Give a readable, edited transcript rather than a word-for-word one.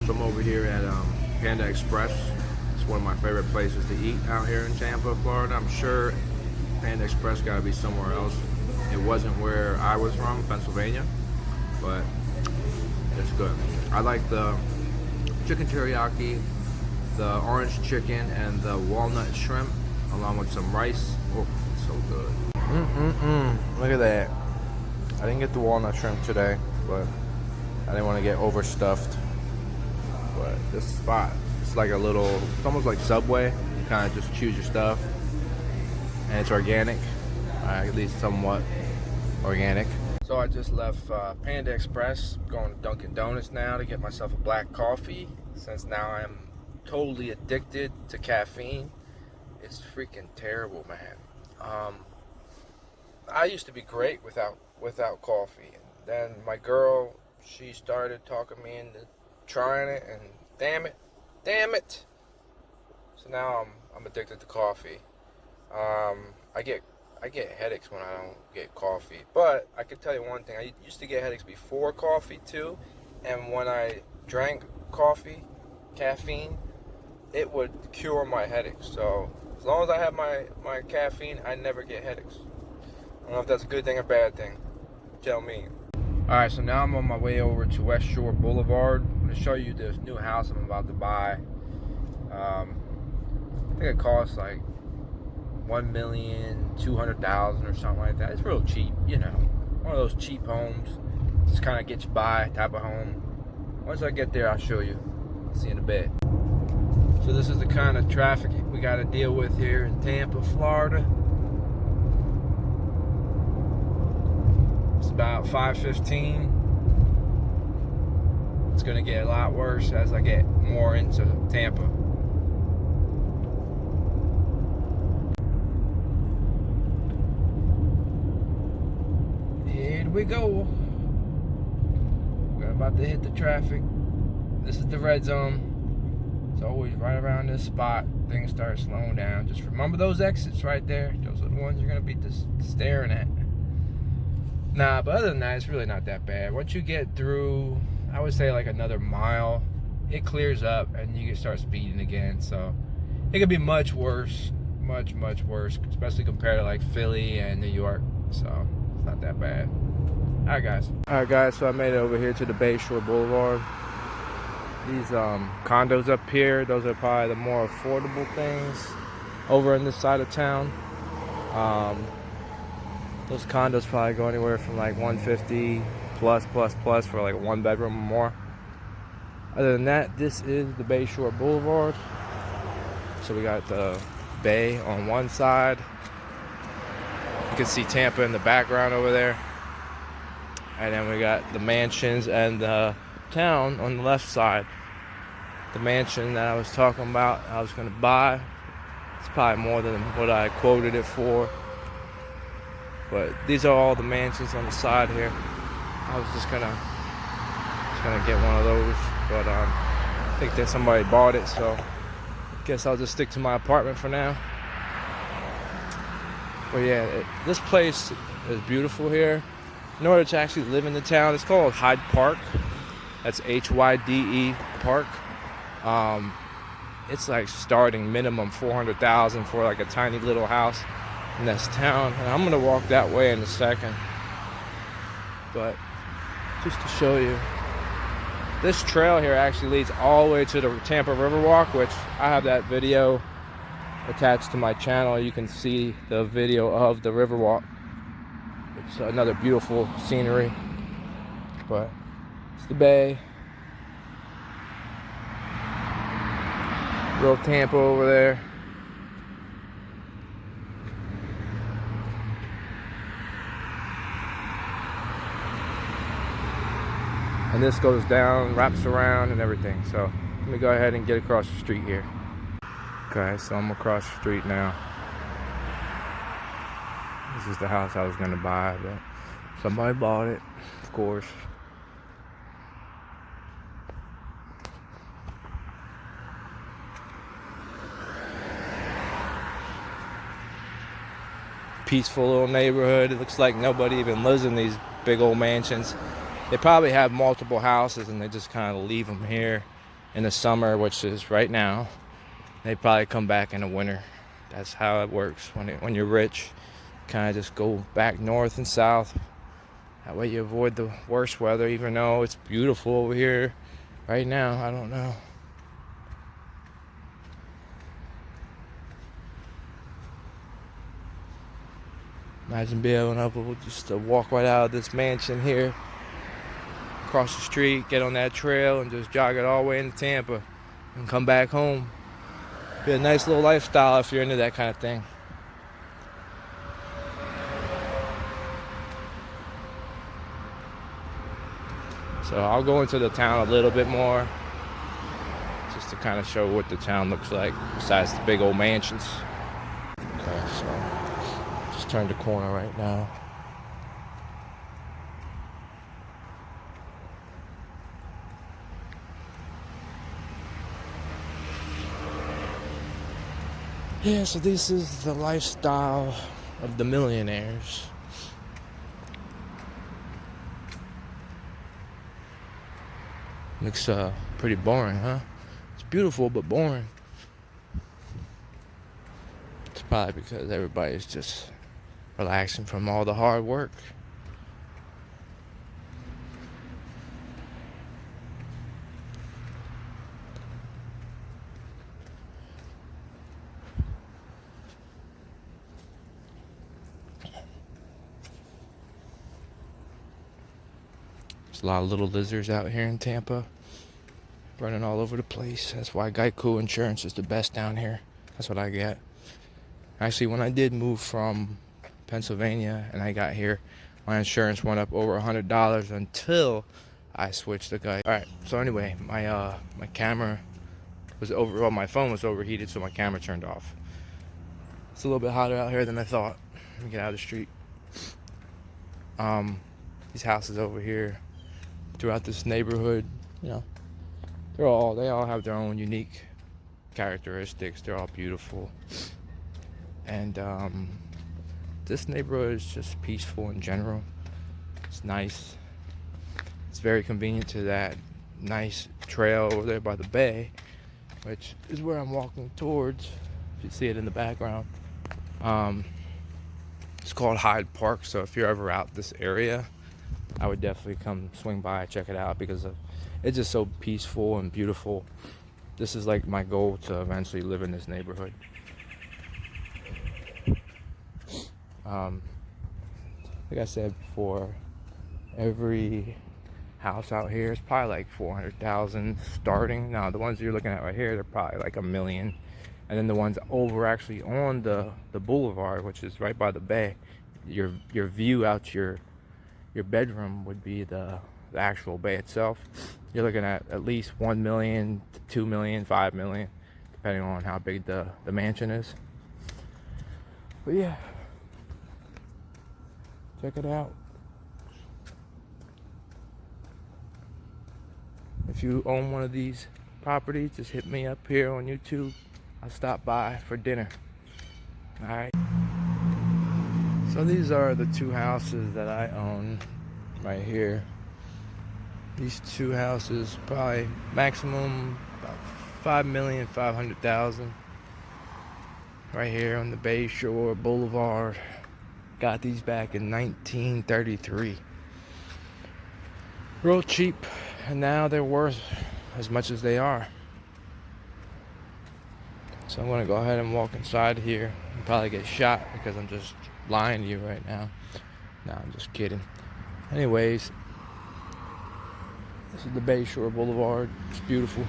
So I'm over here at Panda Express. It's one of my favorite places to eat out here in Tampa, Florida. I'm sure Panda Express got to be somewhere else. It wasn't where I was from, Pennsylvania, but it's good. I like the chicken teriyaki, the orange chicken, and the walnut shrimp, along with some rice. Oh, it's so good. Look at that. I didn't get the walnut shrimp today, but I didn't want to get overstuffed. But this spot, it's like a little, it's almost like Subway. You kind of just choose your stuff, and it's organic, at least somewhat organic. So I just left Panda Express, going to Dunkin' Donuts now to get myself a black coffee, since now I'm totally addicted to caffeine. It's freaking terrible, man. I used to be great without coffee. And then my girl, she started talking me into trying it, and damn it. So now I'm addicted to coffee. I get headaches when I don't get coffee. But I can tell you one thing, I used to get headaches before coffee too, and when I drank coffee, caffeine, it would cure my headaches. So as long as I have my caffeine, I never get headaches. I don't know if that's a good thing or bad thing. Tell me. Alright, so now I'm on my way over to West Shore Boulevard. I'm going to show you this new house I'm about to buy. I think it costs like $1,200,000 or something like that. It's real cheap, you know. One of those cheap homes. Just kind of get you by type of home. Once I get there, I'll show you. See you in a bit. So this is the kind of traffic we got to deal with here in Tampa, Florida. It's about 5:15. It's going to get a lot worse as I get more into Tampa. Here we go. We're about to hit the traffic. This is the red zone. It's always right around this spot. Things start slowing down. Just remember those exits right there. Those are the ones you're going to be just staring at. Nah, but other than that, it's really not that bad. Once you get through, I would say like another mile, it clears up and you can start speeding again. So it could be much worse, much worse, especially compared to like Philly and New York. So it's not that bad. All right, guys. So I made it over here to the Bay Shore Boulevard. These condos up here, those are probably the more affordable things over on this side of town. Those condos probably go anywhere from like $150 plus for like a 1-bedroom or more. Other than that, this is the Bay Shore Boulevard. So we got the bay on one side. You can see Tampa in the background over there. And then we got the mansions and the town on the left side. The mansion that I was talking about, I was going to buy. It's probably more than what I quoted it for. But these are all the mansions on the side here. I was just gonna get one of those, but I think that somebody bought it, so I guess I'll just stick to my apartment for now. But yeah, this place is beautiful here. In order to actually live in the town, it's called Hyde Park. That's Hyde Park. It's like starting minimum $400,000 for like a tiny little house in this town, and I'm gonna walk that way in a second. But just to show you, this trail here actually leads all the way to the Tampa Riverwalk, which I have that video attached to my channel. You can see the video of the Riverwalk. It's another beautiful scenery, but it's the bay. Real Tampa over there. And this goes down, wraps around and everything. So let me go ahead and get across the street here. Okay, so I'm across the street now. This is the house I was gonna buy, but somebody bought it, of course. Peaceful little neighborhood. It looks like nobody even lives in these big old mansions. They probably have multiple houses and they just kind of leave them here in the summer, which is right now. They probably come back in the winter. That's how it works when you're rich. Kind of just go back north and south. That way you avoid the worst weather, even though it's beautiful over here right now. I don't know. Imagine being able just to walk right out of this mansion here, across the street, get on that trail, and just jog it all the way into Tampa and come back home. Be a nice little lifestyle if you're into that kind of thing. So I'll go into the town a little bit more, just to kind of show what the town looks like, besides the big old mansions. Okay, so just turned the corner right now. Yeah, so this is the lifestyle of the millionaires. Looks pretty boring, huh? It's beautiful, but boring. It's probably because everybody's just relaxing from all the hard work. There's a lot of little lizards out here in Tampa, running all over the place. That's why Geico insurance is the best down here. That's what I get. Actually, when I did move from Pennsylvania and I got here, my insurance went up over $100 until I switched to Geico. All right. So anyway, my camera was my phone was overheated, so my camera turned off. It's a little bit hotter out here than I thought. Let me get out of the street. These houses over here throughout this neighborhood, you know, they all have their own unique characteristics. They're all beautiful. And this neighborhood is just peaceful in general. It's nice. It's very convenient to that nice trail over there by the bay, which is where I'm walking towards. If you see it in the background. It's called Hyde Park, so if you're ever out this area, I would definitely come swing by, check it out, because it's just so peaceful and beautiful. This is like my goal, to eventually live in this neighborhood. Like I said before, every house out here is probably like 400,000 starting. Now the ones you're looking at right here, they're probably like $1 million. And then the ones over actually on the boulevard, which is right by the bay, your view out your bedroom would be the actual bay itself. You're looking at least 1 million to 2 million, 5 million, depending on how big the mansion is. But yeah, check it out. If you own one of these properties, just hit me up here on YouTube. I'll stop by for dinner. Alright. So these are the two houses that I own right here. These two houses, probably maximum about 5,500,000. Right here on the Bay Shore Boulevard. Got these back in 1933. Real cheap, and now they're worth as much as they are. So I'm gonna go ahead and walk inside here and probably get shot because I'm just lying to you right now. No, I'm just kidding. Anyways, this is the Bay Shore Boulevard. It's beautiful.